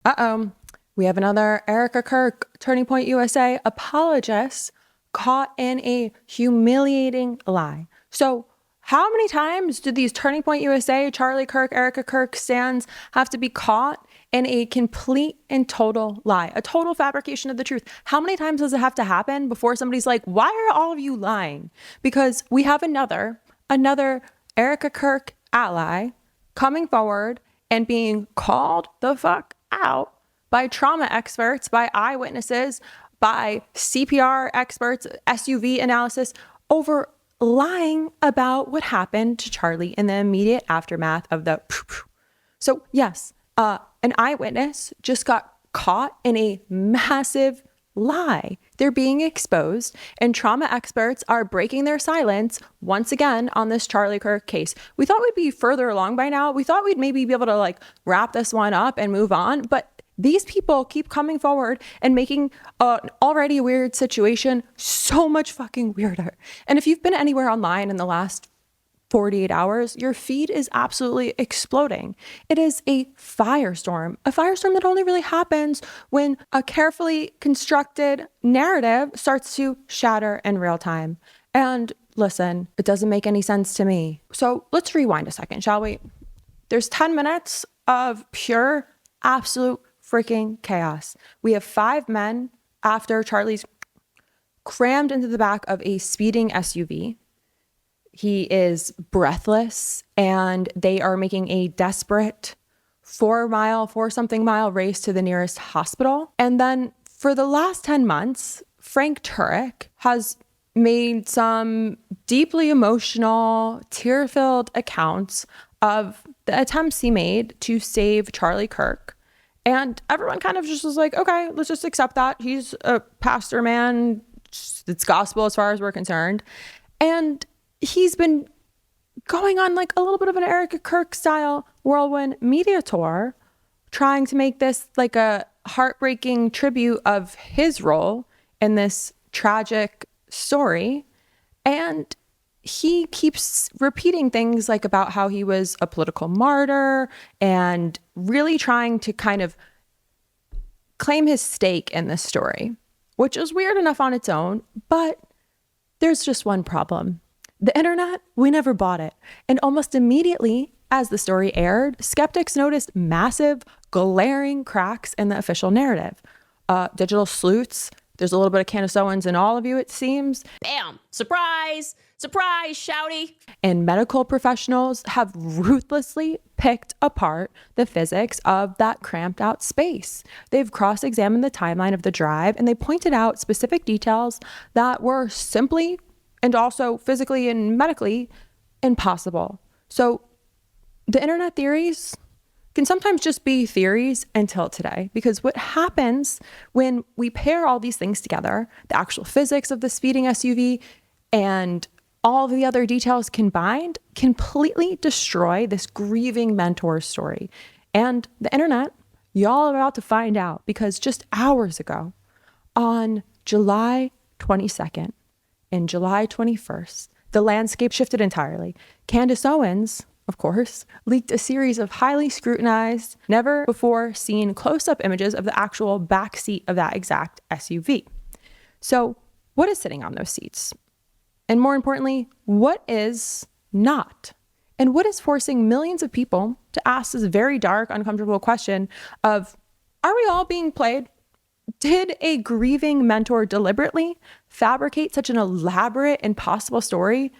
Uh-oh. We have another Erica Kirk, Turning Point USA apologist caught in a humiliating lie. So how many times do these Turning Point USA, Charlie Kirk, Erica Kirk stands have to be caught in a complete and total lie, a total fabrication of the truth? How many times does it have to happen before somebody's like, why are all of you lying? Because we have another Erica Kirk ally coming forward and being called the fuck out by trauma experts, by eyewitnesses, by CPR experts, SUV analysis, over lying about what happened to Charlie in the immediate aftermath of the. So yes, an eyewitness just got caught in a massive lie. They're being exposed, and trauma experts are breaking their silence once again on this Charlie Kirk case. We thought we'd be further along by now. We thought we'd maybe be able to like wrap this one up and move on, but these people keep coming forward and making an already weird situation so much fucking weirder. And if you've been anywhere online in the last 48 hours, your feed is absolutely exploding. It is a firestorm that only really happens when a carefully constructed narrative starts to shatter in real time. And listen, it doesn't make any sense to me. So let's rewind a second, shall we? There's 10 minutes of pure, absolute freaking chaos. We have 5 men after Charlie's crammed into the back of a speeding SUV. He is breathless, and they are making a desperate 4-something mile race to the nearest hospital. And then for the last 10 months, Frank Turek has made some deeply emotional, tear-filled accounts of the attempts he made to save Charlie Kirk. And everyone kind of just was like, okay, let's just accept that. He's a pastor man. It's gospel as far as we're concerned. And he's been going on like a little bit of an Erica Kirk style whirlwind media tour, trying to make this like a heartbreaking tribute of his role in this tragic story. And he keeps repeating things like about how he was a political martyr and really trying to kind of claim his stake in this story, which is weird enough on its own. But there's just one problem. The internet, we never bought it. And almost immediately as the story aired, skeptics noticed massive, glaring cracks in the official narrative. Digital sleuths, there's a little bit of Candace Owens in all of you, it seems. Bam! Surprise! Surprise, shouty! And medical professionals have ruthlessly picked apart the physics of that cramped out space. They've cross-examined the timeline of the drive, and they pointed out specific details that were simply and also physically and medically impossible. So the internet theories can sometimes just be theories until today, because what happens when we pair all these things together, the actual physics of the speeding SUV and all of the other details combined, completely destroy this grieving mentor story. And the internet, y'all are about to find out, because just hours ago, on July 22nd and July 21st, the landscape shifted entirely. Candace Owens, of course, leaked a series of highly scrutinized, never before seen close-up images of the actual backseat of that exact SUV. So what is sitting on those seats? And more importantly, what is not? And what is forcing millions of people to ask this very dark, uncomfortable question of, are we all being played? Did a grieving mentor deliberately fabricate such an elaborate, impossible story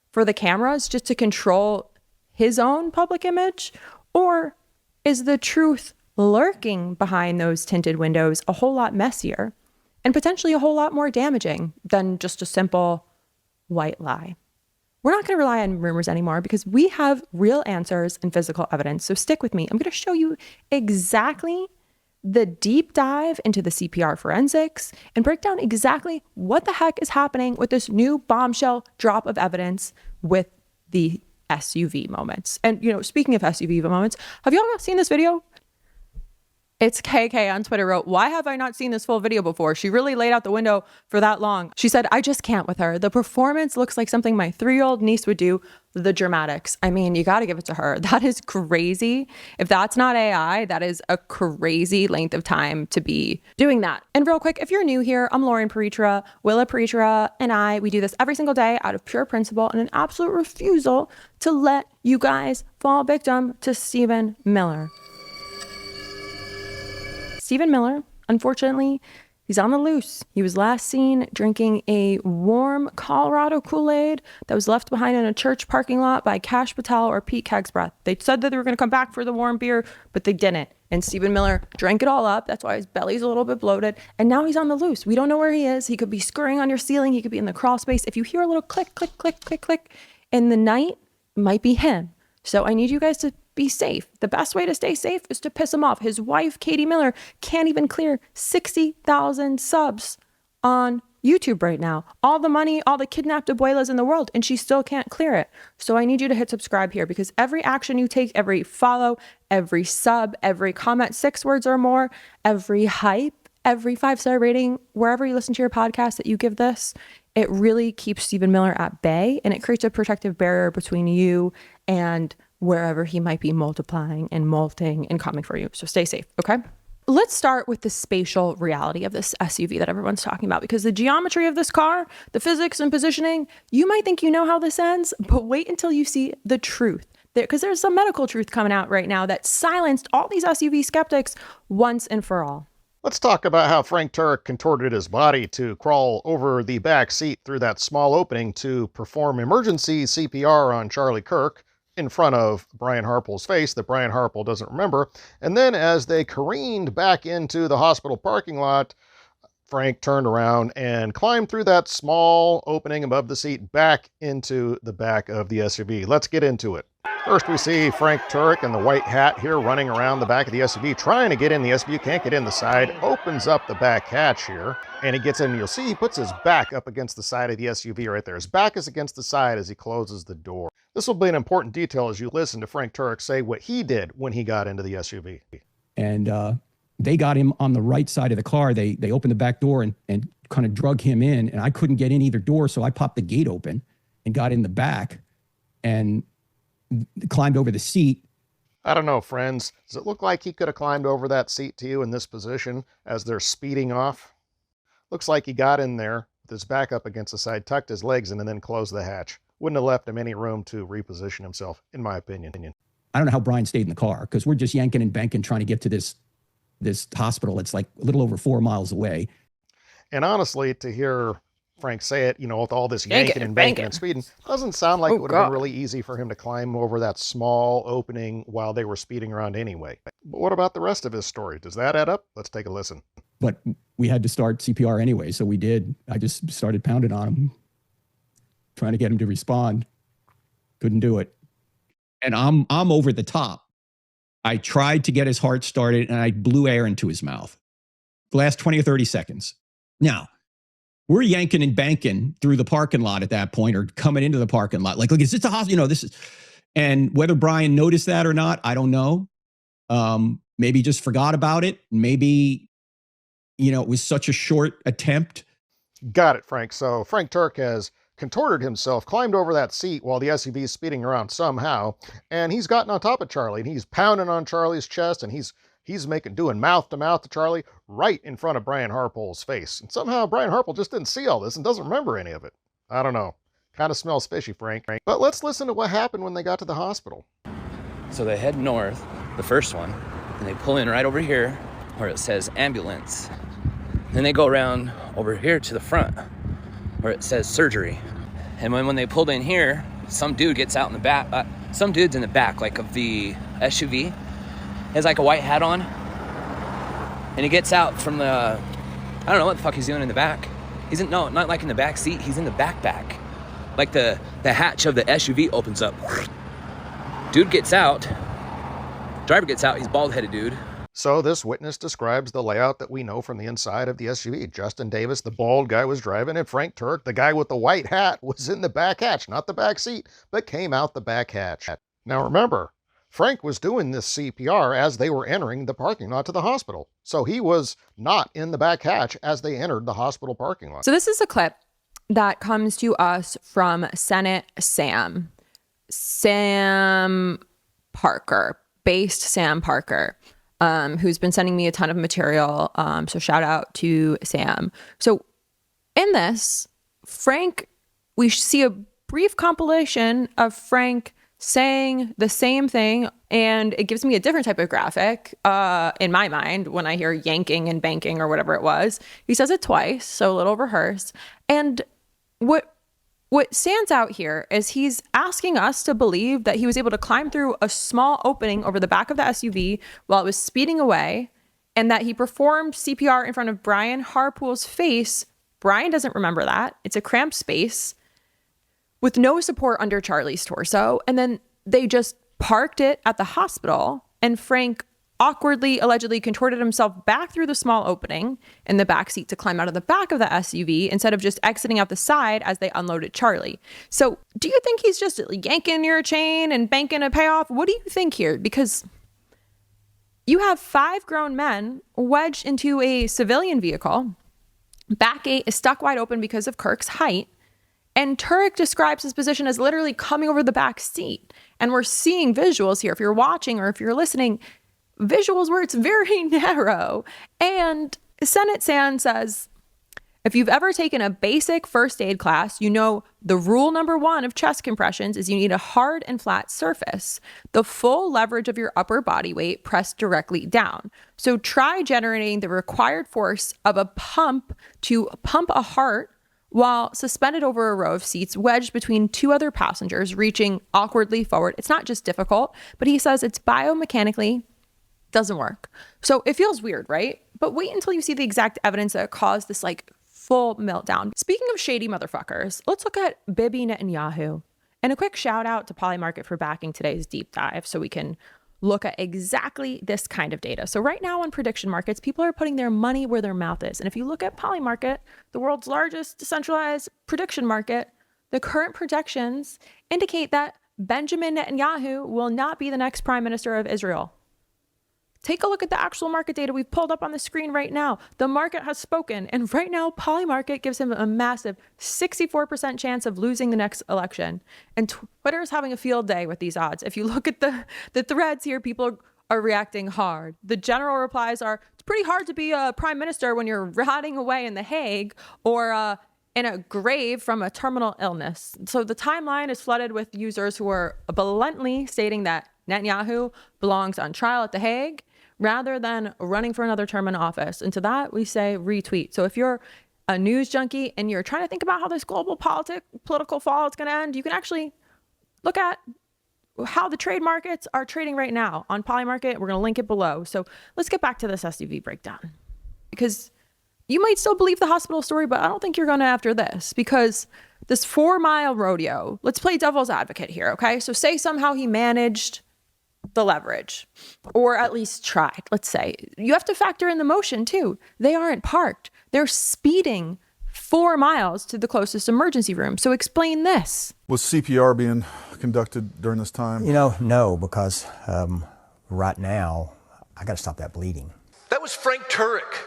for the cameras just to control his own public image? Or is the truth lurking behind those tinted windows a whole lot messier and potentially a whole lot more damaging than just a simple white lie? We're not going to rely on rumors anymore, because we have real answers and physical evidence. So stick with me. I'm going to show you exactly the deep dive into the CPR forensics and break down exactly what the heck is happening with this new bombshell drop of evidence with the SUV moments. And, speaking of SUV moments, have y'all seen this video? It's KK on Twitter wrote, "Why have I not seen this full video before? She really laid out the window for that long." She said, "I just can't with her. The performance looks like something my 3-year-old niece would do. The dramatics." I mean, you got to give it to her. That is crazy. If that's not AI, that is a crazy length of time to be doing that. And real quick, if you're new here, I'm Lauren Paritra. Willa Paritra and we do this every single day out of pure principle and an absolute refusal to let you guys fall victim to Stephen Miller. Stephen Miller, unfortunately, he's on the loose. He was last seen drinking a warm Colorado Kool-Aid that was left behind in a church parking lot by Cash Patel or Pete Kegsbreath. They said that they were going to come back for the warm beer, but they didn't. And Stephen Miller drank it all up. That's why his belly's a little bit bloated. And now he's on the loose. We don't know where he is. He could be scurrying on your ceiling. He could be in the crawl space. If you hear a little click, click, click, click, click in the night, it might be him. So I need you guys to be safe. The best way to stay safe is to piss him off. His wife, Katie Miller, can't even clear 60,000 subs on YouTube right now. All the money, all the kidnapped abuelas in the world, and she still can't clear it. So I need you to hit subscribe here because every action you take, every follow, every sub, every comment, 6 words or more, every hype, every 5-star rating, wherever you listen to your podcast that you give this, it really keeps Stephen Miller at bay and it creates a protective barrier between you and wherever he might be multiplying and molting and coming for you. So stay safe, okay? Let's start with the spatial reality of this SUV that everyone's talking about because the geometry of this car, the physics and positioning, you might think you know how this ends, but wait until you see the truth. Because there's some medical truth coming out right now that silenced all these SUV skeptics once and for all. Let's talk about how Frank Turk contorted his body to crawl over the back seat through that small opening to perform emergency CPR on Charlie Kirk in front of Brian Harple's face that Brian Harple doesn't remember. And then as they careened back into the hospital parking lot, Frank turned around and climbed through that small opening above the seat back into the back of the SUV. Let's get into it. First, we see Frank Turk in the white hat here running around the back of the SUV, trying to get in the SUV, can't get in the side, opens up the back hatch here, and he gets in, and you'll see he puts his back up against the side of the SUV right there. His back is against the side as he closes the door. This will be an important detail as you listen to Frank Turk say what he did when he got into the SUV. And they got him on the right side of the car. They opened the back door and kind of drug him in, and I couldn't get in either door, so I popped the gate open and got in the back and climbed over the seat. I don't know, friends. Does it look like he could have climbed over that seat to you in this position as they're speeding off? Looks like he got in there with his back up against the side, tucked his legs in, and then closed the hatch. Wouldn't have left him any room to reposition himself, in my opinion. I don't know how Brian stayed in the car because we're just yanking and banking trying to get to this hospital. It's like a little over 4 miles away. And honestly, to hear Frank say it, with all this yanking and banking and speeding, doesn't sound like it would have been really easy for him to climb over that small opening while they were speeding around anyway. But what about the rest of his story? Does that add up? Let's take a listen. But we had to start CPR anyway, so we did. I just started pounding on him, trying to get him to respond. Couldn't do it. And I'm over the top. I tried to get his heart started, and I blew air into his mouth. The last 20 or 30 seconds. Now, we're yanking and banking through the parking lot at that point, or coming into the parking lot. Like, look, is this a hospital? This is, and whether Brian noticed that or not, I don't know. Maybe just forgot about it. Maybe, it was such a short attempt. Got it, Frank. So Frank Turk has contorted himself, climbed over that seat while the SUV is speeding around somehow, and he's gotten on top of Charlie, and he's pounding on Charlie's chest, and he's doing mouth to mouth to Charlie right in front of Brian Harple's face. And somehow Brian Harple just didn't see all this and doesn't remember any of it. I don't know. Kind of smells fishy, Frank. But let's listen to what happened when they got to the hospital. So they head north, the first one, and they pull in right over here where it says ambulance. Then they go around over here to the front where it says surgery. And when they pulled in here, some dude gets out in the back. Some dude's in the back, like of the SUV. He has like a white hat on. And he gets out from the, I don't know what the fuck he's doing in the back. No, not like in the back seat. He's in the back. Like the hatch of the SUV opens up. Dude gets out. Driver gets out. He's bald-headed dude. So this witness describes the layout that we know from the inside of the SUV. Justin Davis, the bald guy, was driving, and Frank Turk, the guy with the white hat, was in the back hatch, not the back seat, but came out the back hatch. Now remember, Frank was doing this CPR as they were entering the parking lot to the hospital. So he was not in the back hatch as they entered the hospital parking lot. So this is a clip that comes to us from Senate Sam Parker, based Sam Parker, who's been sending me a ton of material. So shout out to Sam. So in this, Frank, we see a brief compilation of Frank saying the same thing, and it gives me a different type of graphic in my mind when I hear yanking and banking or whatever it was. He says it twice, so a little rehearsed. And what stands out here is he's asking us to believe that he was able to climb through a small opening over the back of the SUV while it was speeding away, and that he performed CPR in front of Brian Harpool's face. Brian doesn't remember that. It's a cramped space with no support under Charlie's torso. And then they just parked it at the hospital, and Frank awkwardly, allegedly contorted himself back through the small opening in the back seat to climb out of the back of the SUV instead of just exiting out the side as they unloaded Charlie. So do you think he's just yanking your chain and banking a payoff? What do you think here? Because you have 5 grown men wedged into a civilian vehicle. Back gate is stuck wide open because of Kirk's height. And Turek describes his position as literally coming over the back seat. And we're seeing visuals here. If you're watching or if you're listening, visuals where it's very narrow. And Senate Sam says, if you've ever taken a basic first aid class, you know the rule number 1 of chest compressions is you need a hard and flat surface. The full leverage of your upper body weight pressed directly down. So try generating the required force of a pump to pump a heart while suspended over a row of seats wedged between 2 other passengers, reaching awkwardly forward. It's not just difficult, but he says it's biomechanically doesn't work. So it feels weird, right? But wait until you see the exact evidence that caused this full meltdown. Speaking of shady motherfuckers, let's look at Bibi Netanyahu. And a quick shout out to Polymarket for backing today's deep dive so we can look at exactly this kind of data. So right now on prediction markets, people are putting their money where their mouth is. And if you look at Polymarket, the world's largest decentralized prediction market, the current projections indicate that Benjamin Netanyahu will not be the next prime minister of Israel. Take a look at the actual market data we've pulled up on the screen right now. The market has spoken, and right now Polymarket gives him a massive 64% chance of losing the next election. And Twitter is having a field day with these odds. If you look at the threads here, people are reacting hard. The general replies are, it's pretty hard to be a prime minister when you're rotting away in The Hague or in a grave from a terminal illness. So the timeline is flooded with users who are bluntly stating that Netanyahu belongs on trial at The Hague rather than running for another term in office. And to that, we say retweet. So if you're a news junkie and you're trying to think about how this global political fallout is going to end, you can actually look at how the trade markets are trading right now on Polymarket. We're going to link it below. So let's get back to this SUV breakdown, because you might still believe the hospital story, but I don't think you're going to after this, because this 4-mile rodeo, let's play devil's advocate here. Okay. So say somehow he managed the leverage, or at least tried. Let's say you have to factor in the motion too. They aren't parked. They're speeding 4 miles to the closest emergency room. So explain this. Was CPR being conducted during this time? No, because right now I got to stop that bleeding. That was Frank Turek.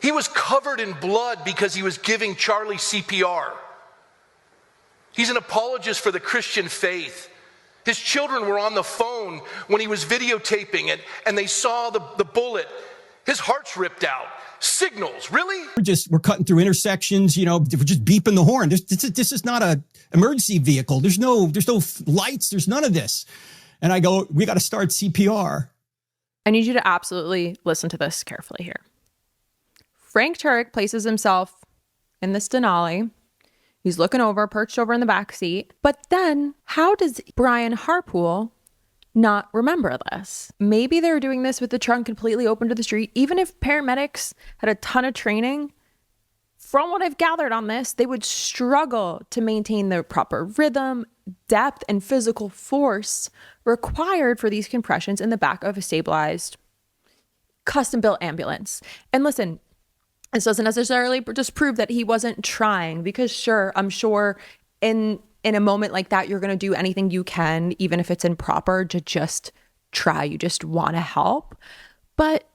He was covered in blood because he was giving Charlie CPR. He's an apologist for the Christian faith. His children were on the phone when he was videotaping it, and they saw the bullet. His heart's ripped out. Signals, really? We're cutting through intersections, we're just beeping the horn. This is not a emergency vehicle. There's no lights. There's none of this. And I go, we got to start CPR. I need you to absolutely listen to this carefully here. Frank Turek places himself in this Denali. He's looking over, perched over in the back seat. But then how does Brian Harpool not remember this? Maybe they were doing this with the trunk completely open to the street. Even if paramedics had a ton of training, from what I've gathered on this, they would struggle to maintain the proper rhythm, depth, and physical force required for these compressions in the back of a stabilized, custom-built ambulance. And listen, this doesn't necessarily just prove that he wasn't trying, because sure, I'm sure in in a moment like that, you're going to do anything you can, even if it's improper, to just try. You just want to help. But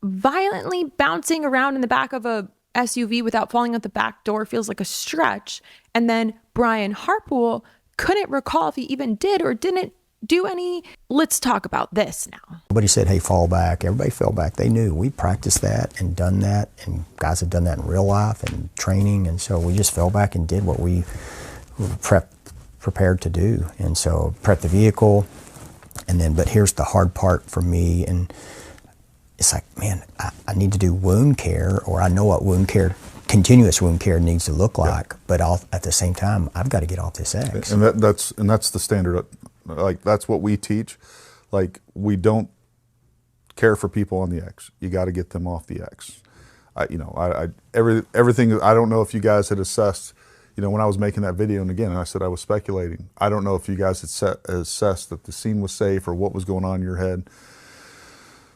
violently bouncing around in the back of a SUV without falling out the back door feels like a stretch. And then Brian Harpool couldn't recall if he even did or didn't do any. Let's talk about this now. Nobody said, hey, fall back. Everybody fell back. They knew. We practiced that and done that, and guys have done that in real life and training, and so we just fell back and did what we were prepared to do. And so prep the vehicle, and then, but here's the hard part for me, and it's like, man, I need to do wound care, or I know what wound care, continuous wound care needs to look like, but at the same time, I've got to get off this X. And that's the standard. Like, that's what we teach. Like, we don't care for people on the X. You got to get them off the X. Everything. I don't know if you guys had assessed. When I was making that video, and again, I said I was speculating. I don't know if you guys had assessed that the scene was safe or what was going on in your head.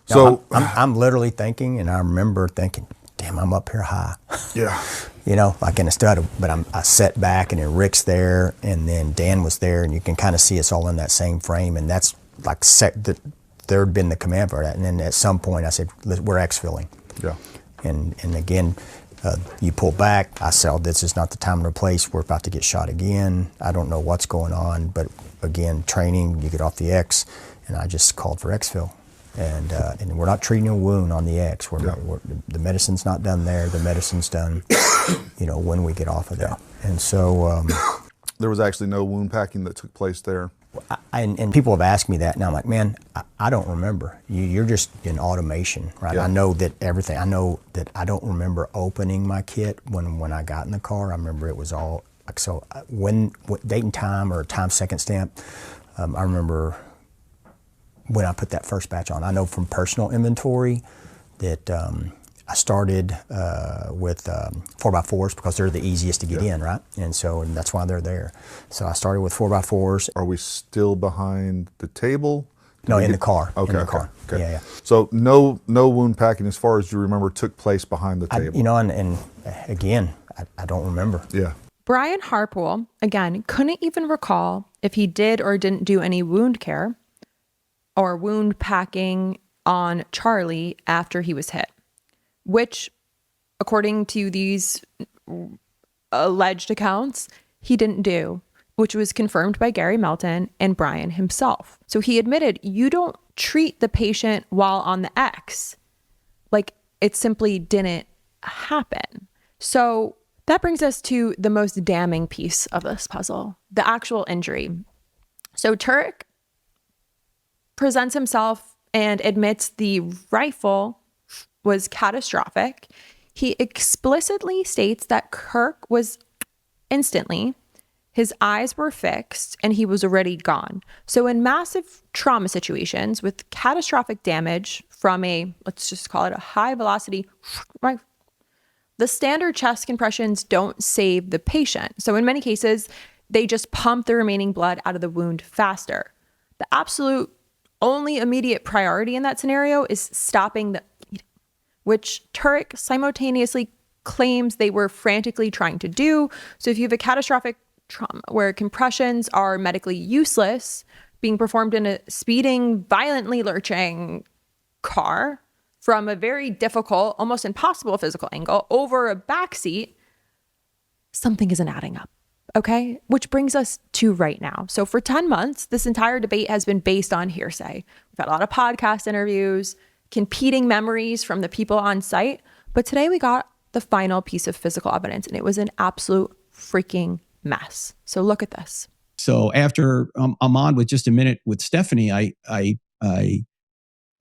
So I'm literally thinking, and I remember thinking, damn, I'm up here high. Yeah. Like in a stud, but I sat back, and then Rick's there, and then Dan was there, and you can kind of see us all in that same frame, and that's like there'd been the command for that. And then at some point I said, we're exfilling. Yeah. And again, you pull back. I said, this is not the time or place. We're about to get shot again. I don't know what's going on, but again, training, you get off the X, and I just called for exfil. And we're not treating a wound on the X. The medicine's not done there. The medicine's done, when we get off of that. And so there was actually no wound packing that took place there. And people have asked me that, and I'm like, man, I don't remember. You're just in automation, right? Yeah. I know that everything. I know that I don't remember opening my kit when I got in the car. I remember it was all like, so when date and time or time second stamp. I remember when I put that first batch on. I know from personal inventory that I started with 4x4s because they're the easiest to get in, right? And that's why they're there. So I started with 4x4s. Are we still behind the table? No, in the car. Okay. In the car. Okay. Yeah. So no wound packing, as far as you remember, took place behind the table. And again, I don't remember. Yeah. Brian Harpool, again, couldn't even recall if he did or didn't do any wound care or wound packing on Charlie after he was hit, which, according to these alleged accounts, he didn't do, which was confirmed by Gary Melton and Brian himself. So he admitted, you don't treat the patient while on the X. Like, it simply didn't happen. So that brings us to the most damning piece of this puzzle, the actual injury. So Turk presents himself and admits the rifle was catastrophic. He explicitly states that Kirk was instantly, his eyes were fixed, and he was already gone. So in massive trauma situations with catastrophic damage from let's just call it a high velocity rifle, the standard chest compressions don't save the patient. So in many cases, they just pump the remaining blood out of the wound faster. The absolute only immediate priority in that scenario is stopping the bleeding, which Turek simultaneously claims they were frantically trying to do. So if you have a catastrophic trauma where compressions are medically useless, being performed in a speeding, violently lurching car from a very difficult, almost impossible physical angle over a backseat, something isn't adding up. Okay, which brings us to right now. So for 10 months, this entire debate has been based on hearsay. We've had a lot of podcast interviews, competing memories from the people on site. But today we got the final piece of physical evidence, and it was an absolute freaking mess. So look at this. So after I'm on with just a minute with Stephanie, I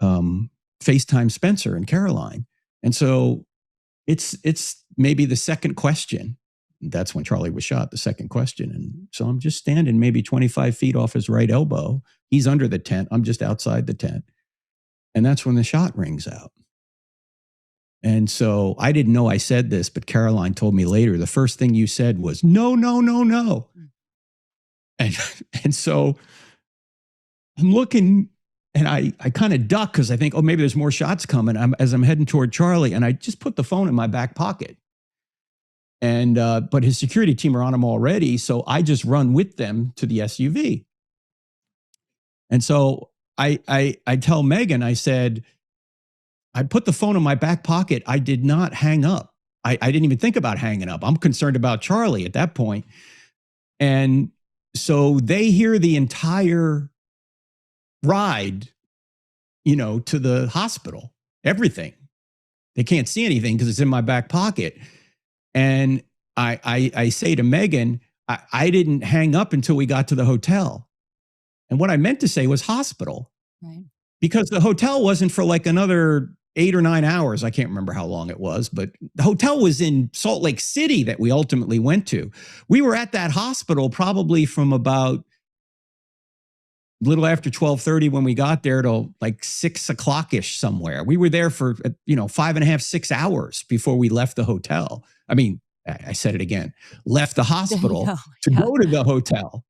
FaceTime Spencer and Caroline. And so it's maybe the second question. That's when Charlie was shot, the second question. And so I'm just standing maybe 25 feet off his right elbow. He's under the tent. I'm just outside the tent. And that's when the shot rings out. And so I didn't know I said this, but Caroline told me later, the first thing you said was, no, no, no, no. And so I'm looking and I kind of duck because I think, oh, maybe there's more shots coming as I'm heading toward Charlie. And I just put the phone in my back pocket. And but his security team are on him already, so I just run with them to the SUV. And so I tell Megan, I said, I put the phone in my back pocket. I did not hang up. I didn't even think about hanging up. I'm concerned about Charlie at that point. And so they hear the entire ride, to the hospital, everything. They can't see anything because it's in my back pocket. And I say to Megan, I didn't hang up until we got to the hotel. And what I meant to say was hospital. Right. Because the hotel wasn't for like another 8 or 9 hours. I can't remember how long it was, but the hotel was in Salt Lake City that we ultimately went to. We were at that hospital probably from about a little after 12:30 when we got there till like 6 o'clock-ish somewhere. We were there for, 5.5, 6 hours before we left the hotel. I mean, I said it again, left the hospital to go to the hotel,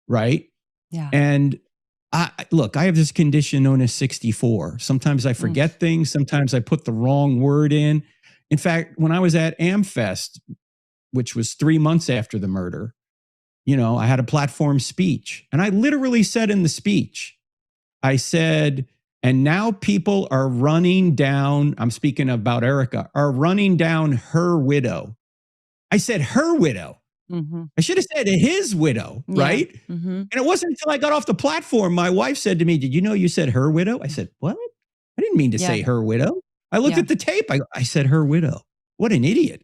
right? Yeah. And I have this condition known as 64. Sometimes I forget things. Sometimes I put the wrong word in. In fact, when I was at AmFest, which was 3 months after the murder, I had a platform speech. And I literally said in the speech, I said, and now people are running down, I'm speaking about Erica, are running down her widow. I said her widow. Mm-hmm. I should have said his widow, right? Mm-hmm. And it wasn't until I got off the platform, my wife said to me, did you know you said her widow? I said, what? I didn't mean to say her widow. I looked at the tape. I said her widow. What an idiot.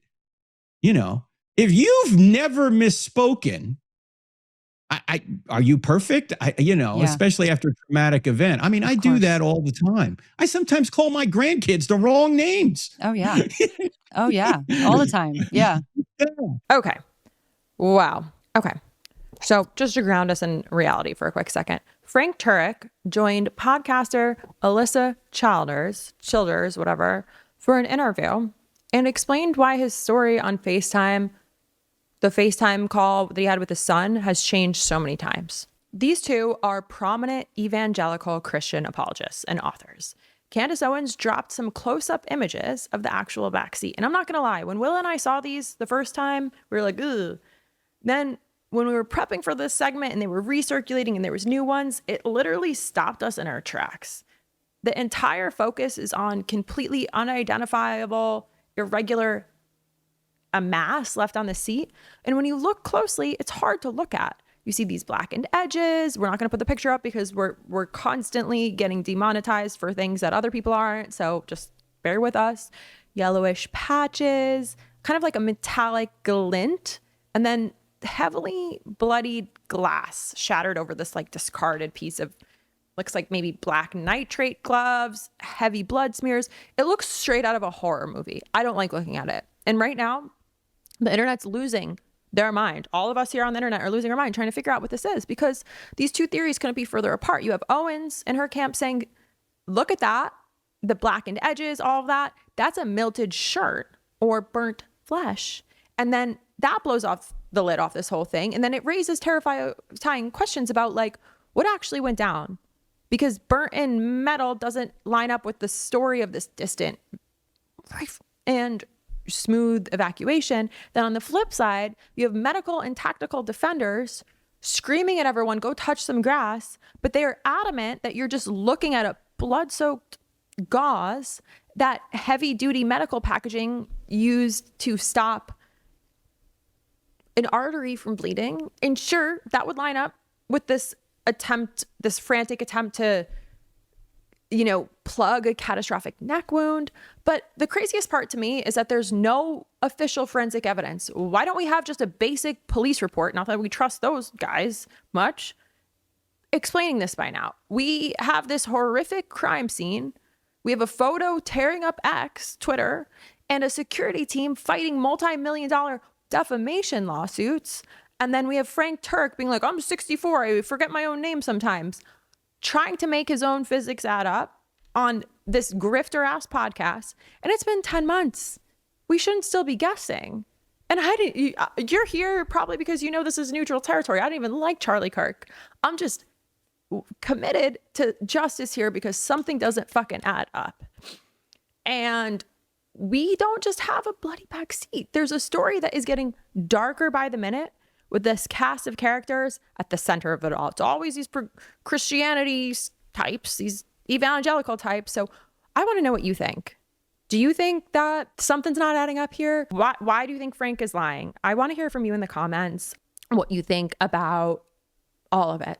If you've never misspoken, are you perfect? Especially after a traumatic event. I mean, I do that all the time. I sometimes call my grandkids the wrong names. Oh, yeah. Oh, yeah. All the time. Yeah. Okay. Wow. Okay. So just to ground us in reality for a quick second, Frank Turek joined podcaster Alyssa Childers, whatever, for an interview and explained why his story on FaceTime, the FaceTime call that he had with his son, has changed so many times. These two are prominent evangelical Christian apologists and authors. Candace Owens dropped some close-up images of the actual backseat. And I'm not going to lie, when Will and I saw these the first time, we were like, ugh. Then when we were prepping for this segment and they were recirculating and there was new ones, it literally stopped us in our tracks. The entire focus is on completely unidentifiable, irregular, a mass left on the seat. And when you look closely, it's hard to look at. You see these blackened edges. We're not going to put the picture up because we're constantly getting demonetized for things that other people aren't. So just bear with us. Yellowish patches, kind of like a metallic glint, and then heavily bloodied glass shattered over this like discarded piece of, looks like maybe black nitrate gloves, heavy blood smears. It looks straight out of a horror movie. I don't like looking at it. And right now, the internet's losing their mind. All of us here on the internet are losing our mind trying to figure out what this is, because these two theories couldn't be further apart. You have Owens and her camp saying, look at that, the blackened edges, all of that, that's a melted shirt or burnt flesh. And then that blows off the lid off this whole thing. And then it raises terrifying questions about like what actually went down, because burnt in metal doesn't line up with the story of this distant and smooth evacuation. Then on the flip side, you have medical and tactical defenders screaming at everyone, go touch some grass, but they are adamant that you're just looking at a blood-soaked gauze, that heavy-duty medical packaging used to stop an artery from bleeding. And sure, that would line up with this frantic attempt to, plug a catastrophic neck wound. But the craziest part to me is that there's no official forensic evidence. Why don't we have just a basic police report? Not that we trust those guys much, explaining this by now. We have this horrific crime scene. We have a photo tearing up X, Twitter, and a security team fighting multi-million-dollar defamation lawsuits. And then we have Frank Turek being like, I'm 64, I forget my own name sometimes, trying to make his own physics add up on this grifter ass podcast. And it's been 10 months. We shouldn't still be guessing. And you're here probably because this is neutral territory. I don't even like Charlie Kirk. I'm just committed to justice here because something doesn't fucking add up. And we don't just have a bloody backseat. There's a story that is getting darker by the minute with this cast of characters at the center of it all. It's always these Christianity types, these evangelical types. So I want to know what you think. Do you think that something's not adding up here? Why do you think Frank is lying? I want to hear from you in the comments what you think about all of it.